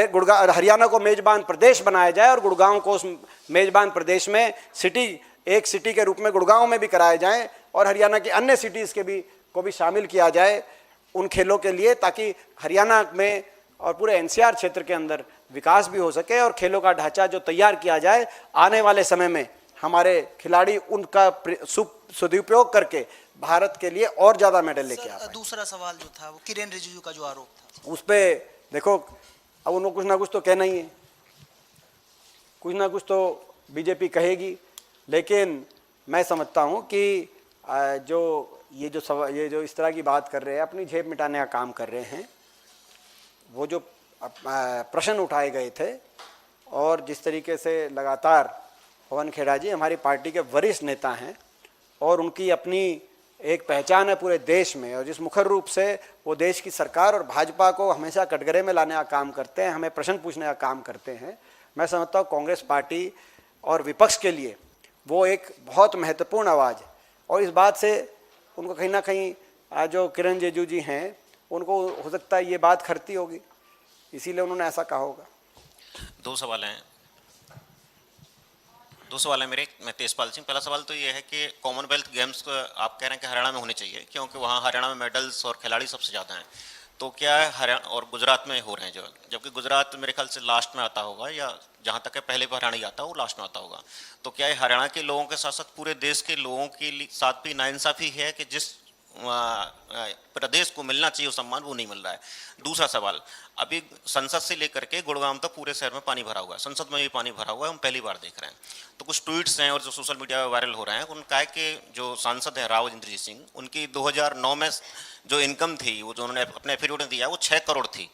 हरियाणा को मेजबान प्रदेश बनाया जाए, और गुड़गांव को उस मेजबान प्रदेश में एक सिटी के रूप में गुड़गांव में भी कराए जाएं, और हरियाणा की अन्य सिटीज को भी शामिल किया जाए उन खेलों के लिए, ताकि हरियाणा में और पूरे एनसीआर क्षेत्र के अंदर विकास भी हो सके, और खेलों का ढांचा जो तैयार किया जाए, आने वाले समय में हमारे खिलाड़ी उनका सदुपयोग करके भारत के लिए और ज्यादा मेडल लेके आ पाए। दूसरा सवाल जो था वो किरेन रिजिजू का जो आरोप था, उस पे देखो, अब उन्होंने कुछ ना कुछ तो कहना ही है, कुछ ना कुछ तो बीजेपी कहेगी, लेकिन मैं समझता हूं कि ये जो इस तरह की बात कर रहे हैं, अपनी झेप मिटाने का काम कर रहे हैं। वो जो प्रश्न उठाए गए थे, और जिस तरीके से लगातार पवन खेड़ा जी हमारी पार्टी के वरिष्ठ नेता हैं, और उनकी अपनी एक पहचान है पूरे देश में, और जिस मुखर रूप से वो देश की सरकार और भाजपा को हमेशा कटघरे में लाने का काम करते हैं, हमें प्रश्न पूछने का काम करते हैं, मैं समझता हूँ कांग्रेस पार्टी और विपक्ष के लिए वो एक बहुत महत्वपूर्ण आवाज़ है। और इस बात से उनको कहीं ना कहीं जो किरण रिजिजू जी हैं उनको हो सकता है ये बात खरती होगी, इसीलिए उन्होंने ऐसा कहा होगा। दो सवाल हैं मेरे। मैं तेजपाल सिंह। पहला सवाल तो ये है कि कॉमनवेल्थ गेम्स को आप कह रहे हैं कि हरियाणा में होने चाहिए, क्योंकि वहाँ हरियाणा में मेडल्स और खिलाड़ी सबसे ज़्यादा हैं, तो क्या है हरियाणा और गुजरात में हो रहे हैं जो, जबकि गुजरात मेरे ख्याल से लास्ट में आता होगा, या जहाँ तक है पहले भी हरियाणा ही आता है, वो लास्ट में आता होगा। तो क्या ये हरियाणा के लोगों के साथ साथ पूरे देश के लोगों के साथ भी नाइंसाफ़ी है कि जिस प्रदेश को मिलना चाहिए वो सम्मान वो नहीं मिल रहा है? दूसरा सवाल, अभी संसद से लेकर के गुड़गांव तक पूरे शहर में पानी भरा हुआ है, संसद में भी पानी भरा हुआ है, हम पहली बार देख रहे हैं। तो कुछ ट्वीट्स हैं और जो सोशल मीडिया में वायरल हो रहे हैं, उनका है कि जो सांसद है राव इंद्रजीत सिंह, उनकी 2009 में जो इनकम थी, वो जो उन्होंने अपने एफिडेविट में दिया, वो 6 करोड़ थी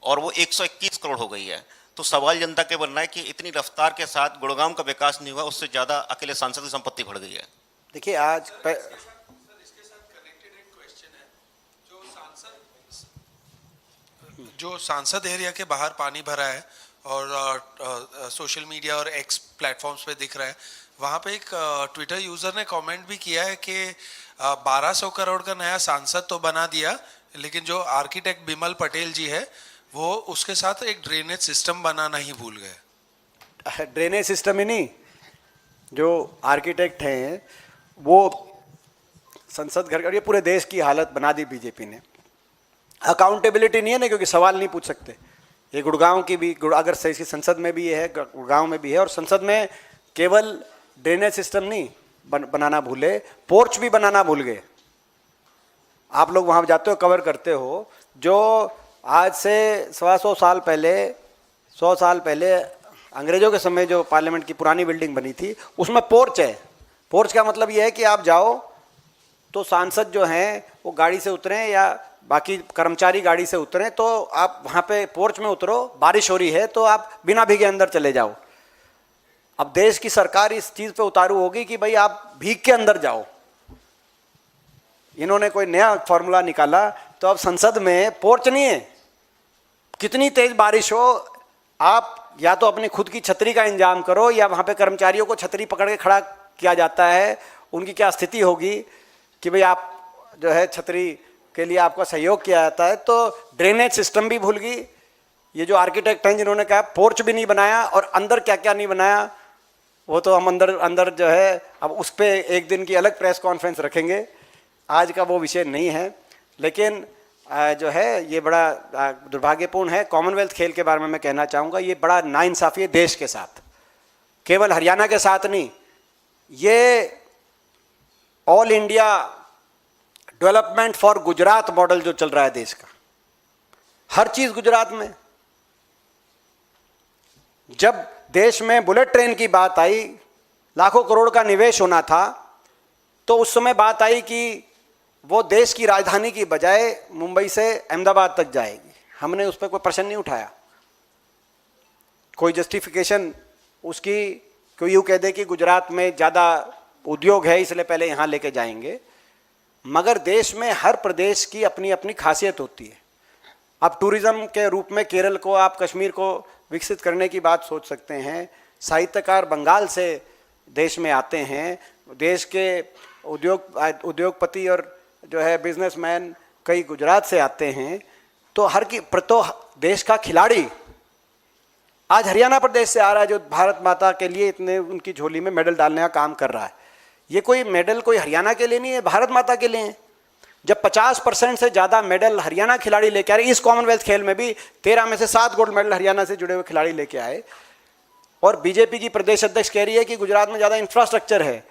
और वो 121 करोड़ हो गई है। तो सवाल जनता के बन रहा है कि इतनी रफ्तार के साथ गुड़गांव का विकास नहीं हुआ, उससे ज़्यादा अकेले सांसद की संपत्ति बढ़ गई है। देखिए आज जो सांसद एरिया के बाहर पानी भरा है और सोशल मीडिया और एक्स प्लेटफॉर्म्स पे दिख रहा है, वहाँ पे एक ट्विटर यूज़र ने कमेंट भी किया है कि 1200 करोड़ का नया सांसद तो बना दिया, लेकिन जो आर्किटेक्ट बिमल पटेल जी है वो उसके साथ एक ड्रेनेज सिस्टम बनाना ही भूल गए। ड्रेनेज सिस्टम ही नहीं, जो आर्किटेक्ट हैं वो संसद घर और ये पूरे देश की हालत बना दी बीजेपी ने। अकाउंटेबिलिटी नहीं है ना, क्योंकि सवाल नहीं पूछ सकते। ये गुड़गांव की भी, अगर सही संसद में भी ये है, गुड़गांव में भी है, और संसद में केवल ड्रेनेज सिस्टम नहीं बनाना भूले, पोर्च भी बनाना भूल गए। आप लोग वहाँ जाते हो, कवर करते हो, जो आज से 100 साल पहले 100 साल पहले अंग्रेजों के समय जो पार्लियामेंट की पुरानी बिल्डिंग बनी थी, उसमें पोर्च है। पोर्च का मतलब ये है कि आप जाओ तो सांसद जो हैं वो गाड़ी से उतरें या बाकी कर्मचारी गाड़ी से उतरें, तो आप वहाँ पे पोर्च में उतरो, बारिश हो रही है तो आप बिना भीगे अंदर चले जाओ। अब देश की सरकार इस चीज़ पे उतारू होगी कि भाई आप भीग के अंदर जाओ। इन्होंने कोई नया फॉर्मूला निकाला, तो अब संसद में पोर्च नहीं है। कितनी तेज बारिश हो, आप या तो अपनी खुद की छतरी का इंतजाम करो, या वहाँ पे कर्मचारियों को छतरी पकड़ के खड़ा किया जाता है। उनकी क्या स्थिति होगी कि भाई आप जो है छतरी के लिए आपका सहयोग किया जाता है। तो ड्रेनेज सिस्टम भी भूल गई। ये जो आर्किटेक्ट हैं जिन्होंने कहा पोर्च भी नहीं बनाया, और अंदर क्या क्या नहीं बनाया वो तो हम अंदर जो है अब उस पर एक दिन की अलग प्रेस कॉन्फ्रेंस रखेंगे, आज का वो विषय नहीं है। लेकिन जो है ये बड़ा दुर्भाग्यपूर्ण है। कॉमनवेल्थ खेल के बारे में मैं कहना चाहूँगा, ये बड़ा नाइंसाफ़ी है देश के साथ, केवल हरियाणा के साथ नहीं। ये all India development for Gujarat model जो चल रहा है देश का, हर चीज गुजरात में। जब देश में बुलेट ट्रेन की बात आई, लाखों करोड़ का निवेश होना था, तो उस समय बात आई कि वो देश की राजधानी की बजाय मुंबई से अहमदाबाद तक जाएगी। हमने उस पर कोई प्रश्न नहीं उठाया, कोई जस्टिफिकेशन उसकी, कोई यूँ कह दे कि गुजरात में ज़्यादा उद्योग है इसलिए पहले यहाँ लेके जाएंगे। मगर देश में हर प्रदेश की अपनी अपनी खासियत होती है। अब टूरिज्म के रूप में केरल को, आप कश्मीर को विकसित करने की बात सोच सकते हैं। साहित्यकार बंगाल से देश में आते हैं, देश के उद्योगपति और जो है बिजनेसमैन कई गुजरात से आते हैं। तो देश का खिलाड़ी आज हरियाणा प्रदेश से आ रहा है, जो भारत माता के लिए इतने उनकी झोली में मेडल डालने का काम कर रहा है। ये कोई मेडल कोई हरियाणा के लिए नहीं है, भारत माता के लिए है। जब 50% से ज़्यादा मेडल हरियाणा खिलाड़ी लेके आ रहे, इस कॉमनवेल्थ खेल में भी 13 में से 7 गोल्ड मेडल हरियाणा से जुड़े हुए खिलाड़ी लेके आए। और बीजेपी की प्रदेश अध्यक्ष कह रही है कि गुजरात में ज़्यादा इंफ्रास्ट्रक्चर है,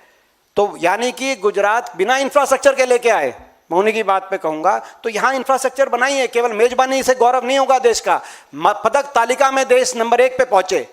तो यानी कि गुजरात बिना इंफ्रास्ट्रक्चर के लेके आए। मैं उन्हीं की बात पे कहूँगा, तो यहाँ इंफ्रास्ट्रक्चर बनाई है, केवल मेजबानी से गौरव नहीं होगा देश का। पदक तालिका में देश नंबर 1 पे पहुँचे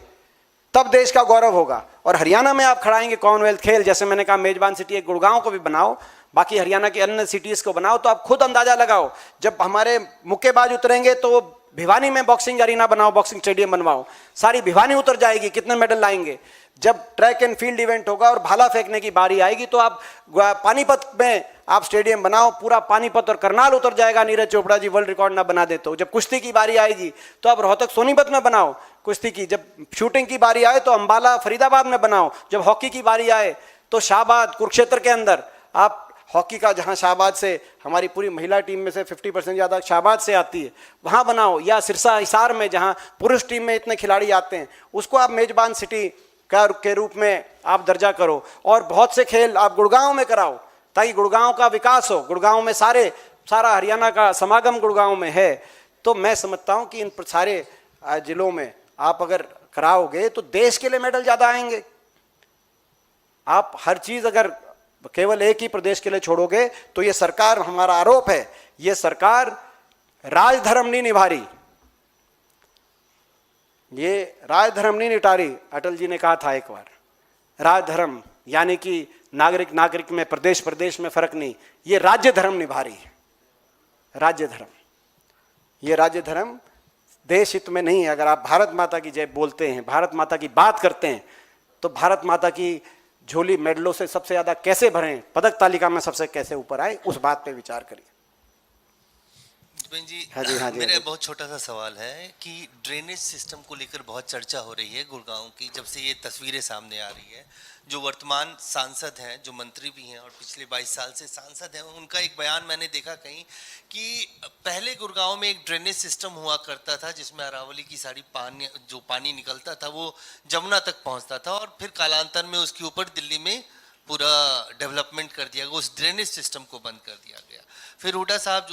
तब देश का गौरव होगा। और हरियाणा में आप खड़ाएंगे कॉमनवेल्थ खेल, जैसे मैंने कहा मेजबान सिटी एक गुड़गांव को भी बनाओ, बाकी हरियाणा की अन्य सिटीज़ को बनाओ, तो आप खुद अंदाजा लगाओ। जब हमारे मुक्केबाज उतरेंगे तो भिवानी में बॉक्सिंग अरीना बनाओ, बॉक्सिंग स्टेडियम बनवाओ, सारी भिवानी उतर जाएगी, कितने मेडल लाएंगे। जब ट्रैक एंड फील्ड इवेंट होगा और भाला फेंकने की बारी आएगी तो आप पानीपत में आप स्टेडियम बनाओ, पूरा पानीपत और करनाल उतर जाएगा, नीरज चोपड़ा जी वर्ल्ड रिकॉर्ड ना बना देते हो। जब कुश्ती की बारी आएगी तो आप रोहतक सोनीपत में बनाओ कुश्ती की। जब शूटिंग की बारी आए तो अंबाला फरीदाबाद में बनाओ। जब हॉकी की बारी आए तो शाहबाद कुरुक्षेत्र के अंदर, आप हॉकी का जहां शाहबाद से हमारी पूरी महिला टीम में से 50% ज़्यादा शाहबाद से आती है, वहां बनाओ, या सिरसा हिसार में जहां पुरुष टीम में इतने खिलाड़ी आते हैं उसको आप मेजबान सिटी के रूप में आप दर्जा करो। और बहुत से खेल आप गुड़गांव में कराओ ताकि गुड़गांव का विकास हो। गुड़गांव में सारा हरियाणा का समागम गुड़गांव में है। तो मैं समझता हूं कि इन सारे जिलों में आप अगर कराओगे तो देश के लिए मेडल ज़्यादा आएंगे। आप हर चीज़ अगर केवल एक ही प्रदेश के लिए छोड़ोगे तो ये सरकार, हमारा आरोप है, ये सरकार राजधर्म नहीं निभा रही, ये राजधर्म नहीं निभा रही। अटल जी ने कहा था एक बार, राजधर्म यानी कि नागरिक में, प्रदेश में फर्क नहीं, ये राज्य धर्म निभा रही है। राज्य धर्म, ये राज्य धर्म देश हित में नहीं है। अगर आप भारत माता की जय बोलते हैं, भारत माता की बात करते हैं, तो भारत माता की झोली मेडलों से सबसे ज्यादा कैसे भरें, पदक तालिका में सबसे कैसे ऊपर आए, उस बात पे विचार करिए। जी, हाँ जी, हाँ जी, मेरा हाँ जी। बहुत छोटा सा सवाल है कि ड्रेनेज सिस्टम को लेकर बहुत चर्चा हो रही है गुड़गांव की, जब से ये तस्वीरें सामने आ रही है। जो वर्तमान सांसद हैं, जो मंत्री भी हैं और पिछले 22 साल से सांसद हैं, उनका एक बयान मैंने देखा कहीं कि पहले गुड़गांव में एक ड्रेनेज सिस्टम हुआ करता था जिसमें अरावली की सारी पानी निकलता था वो जमुना तक पहुंचता था, और फिर कालांतर में उसके ऊपर दिल्ली में पूरा डेवलपमेंट कर दिया गया, उस ड्रेनेज सिस्टम को बंद कर दिया गया। फिर हुड्डा साहब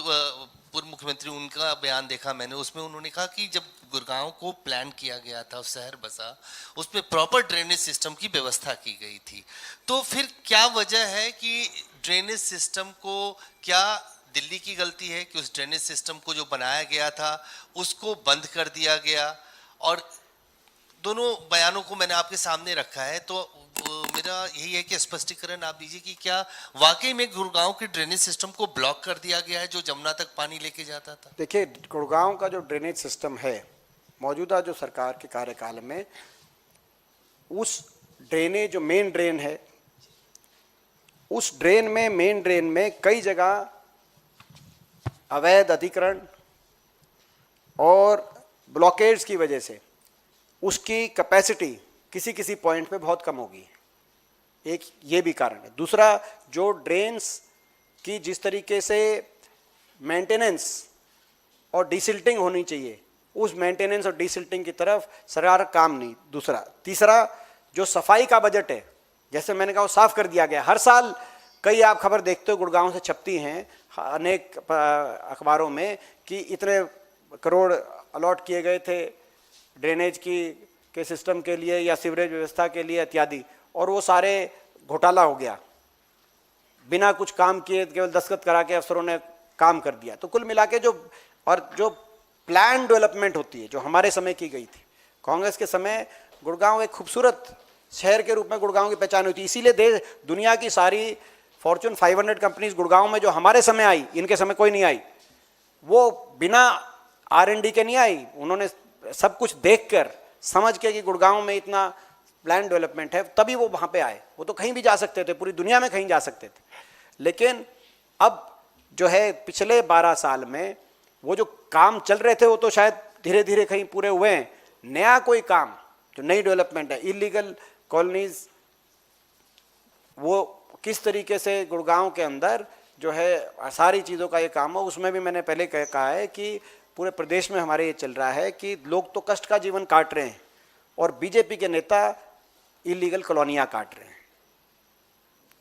पूर्व मुख्यमंत्री, उनका बयान देखा मैंने, उसमें उन्होंने कहा कि जब गुड़गांव को प्लान किया गया था, शहर बसा, उसमें प्रॉपर ड्रेनेज सिस्टम की व्यवस्था की गई थी। तो फिर क्या वजह है कि ड्रेनेज सिस्टम को, क्या दिल्ली की गलती है कि उस ड्रेनेज सिस्टम को जो बनाया गया था उसको बंद कर दिया गया? और दोनों बयानों को मैंने आपके सामने रखा है, तो मेरा यही है कि स्पष्टीकरण आप दीजिए कि क्या वाकई में गुड़गांव के ड्रेनेज सिस्टम को ब्लॉक कर दिया गया है जो जमुना तक पानी लेके जाता था? देखिए, गुड़गांव का जो ड्रेनेज सिस्टम है मौजूदा जो सरकार के कार्यकाल में, उस ड्रेनेज जो मेन ड्रेन है, उस मेन ड्रेन में कई जगह अवैध अधिकरण और ब्लॉकेज की वजह से उसकी कैपेसिटी किसी पॉइंट पे बहुत कम होगी। एक ये भी कारण है। दूसरा, जो ड्रेन्स की जिस तरीके से मेंटेनेंस और डिसिल्टिंग होनी चाहिए, उस मेंटेनेंस और डिसिल्टिंग की तरफ सरकार काम नहीं। दूसरा, तीसरा, जो सफाई का बजट है, जैसे मैंने कहा, वो साफ कर दिया गया। हर साल कई आप खबर देखते हो गुड़गांव से छपती हैं अनेक अखबारों में कि इतने करोड़ अलॉट किए गए थे ड्रेनेज के सिस्टम के लिए या सीवरेज व्यवस्था के लिए इत्यादि, और वो सारे घोटाला हो गया, बिना कुछ काम किए, केवल दस्तखत करा के अफसरों ने काम कर दिया। तो कुल मिला के जो प्लान डेवलपमेंट होती है, जो हमारे समय की गई थी, कांग्रेस के समय गुड़गांव एक खूबसूरत शहर के रूप में गुड़गांव की पहचान हुई थी। इसीलिए दुनिया की सारी फॉर्चून 500 कंपनीज गुड़गांव में जो हमारे समय आई, इनके समय कोई नहीं आई, वो बिना R&D के नहीं आई। उन्होंने सब कुछ देखकर, समझ के कि गुड़गांव में इतना प्लान डेवलपमेंट है, तभी वो वहाँ पे आए। वो तो कहीं भी जा सकते थे, पूरी दुनिया में कहीं जा सकते थे। लेकिन अब जो है पिछले 12 साल में वो जो काम चल रहे थे वो तो शायद धीरे धीरे कहीं पूरे हुए हैं। नया कोई काम जो नई डेवलपमेंट है, इलीगल कॉलोनीज, वो किस तरीके से गुड़गांव के अंदर जो है सारी चीज़ों का ये काम हो, उसमें भी मैंने पहले कहा है कि पूरे प्रदेश में हमारे ये चल रहा है कि लोग तो कष्ट का जीवन काट रहे हैं और बीजेपी के नेता इलीगल कॉलोनियाँ काट रहे हैं।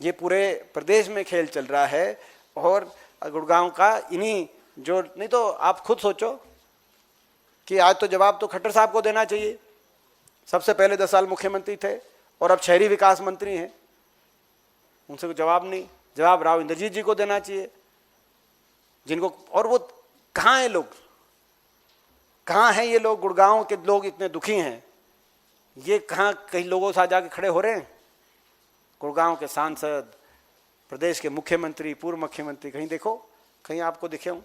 ये पूरे प्रदेश में खेल चल रहा है। और गुड़गांव का इन्हीं जो, नहीं तो आप खुद सोचो कि आज तो जवाब तो खट्टर साहब को देना चाहिए, सबसे पहले 10 साल मुख्यमंत्री थे और अब शहरी विकास मंत्री हैं, उनसे कोई जवाब नहीं। जवाब राव इंद्रजीत जी को देना चाहिए, जिनको, और वो कहाँ हैं लोग, कहाँ हैं ये लोग? गुड़गांव के लोग इतने दुखी हैं, ये कहाँ कई लोगों से जाके खड़े हो रहे हैं? गुड़गांव के सांसद, प्रदेश के मुख्यमंत्री, पूर्व मुख्यमंत्री, कहीं देखो, कहीं आपको दिखे हूं?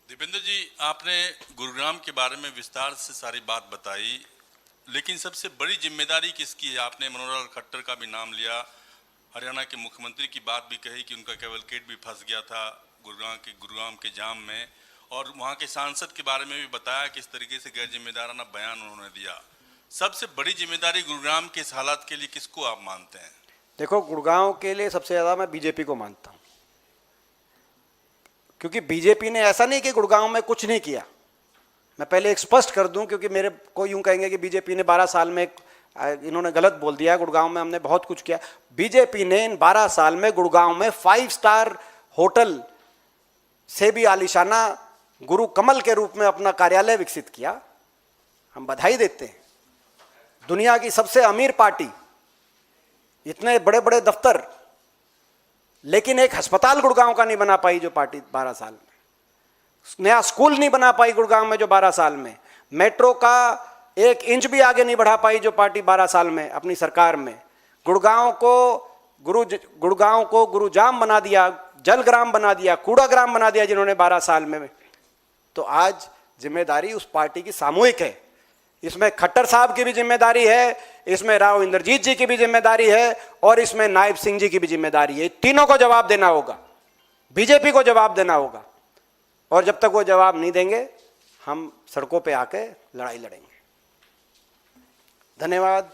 दीपेंद्र जी, आपने गुरुग्राम के बारे में विस्तार से सारी बात बताई, लेकिन सबसे बड़ी जिम्मेदारी किसकी है? आपने मनोहर लाल खट्टर का भी नाम लिया, हरियाणा के मुख्यमंत्री की बात भी कही कि उनका कैवलकेट भी फंस गया था गुरुग्राम के जाम में, और वहाँ के सांसद के बारे में भी बताया किस तरीके से गैर जिम्मेदाराना बयान उन्होंने दिया। सबसे बड़ी जिम्मेदारी गुरुग्राम के इस हालात के लिए किसको आप मानते हैं? देखो, गुड़गांव के लिए सबसे ज़्यादा मैं बीजेपी को मानता हूँ, क्योंकि बीजेपी ने ऐसा नहीं कि गुड़गांव में कुछ नहीं किया। मैं पहले एक स्पष्ट कर दूं, क्योंकि मेरे को यूं कहेंगे कि बीजेपी ने 12 साल में, इन्होंने गलत बोल दिया, गुड़गांव में हमने बहुत कुछ किया। बीजेपी ने इन 12 साल में गुड़गांव में 5 स्टार होटल से भी आलिशाना गुरु कमल के रूप में अपना कार्यालय विकसित किया। हम बधाई देते हैं। दुनिया की सबसे अमीर पार्टी, इतने बड़े बड़े दफ्तर, लेकिन एक अस्पताल गुड़गांव का नहीं बना पाई जो पार्टी 12 साल में। नया स्कूल नहीं बना पाई गुड़गांव में जो 12 साल में। मेट्रो का 1 इंच भी आगे नहीं बढ़ा पाई जो पार्टी 12 साल में अपनी सरकार में। गुड़गांव को गुरुजाम बना दिया, जलग्राम बना दिया, कूड़ाग्राम बना दिया जिन्होंने 12 साल में। तो आज जिम्मेदारी उस पार्टी की सामूहिक है। इसमें खट्टर साहब की भी जिम्मेदारी है, इसमें राव इंद्रजीत जी की भी जिम्मेदारी है, और इसमें नायब सिंह जी की भी जिम्मेदारी है। तीनों को जवाब देना होगा, बीजेपी को जवाब देना होगा। और जब तक वो जवाब नहीं देंगे, हम सड़कों पे आके लड़ाई लड़ेंगे। धन्यवाद।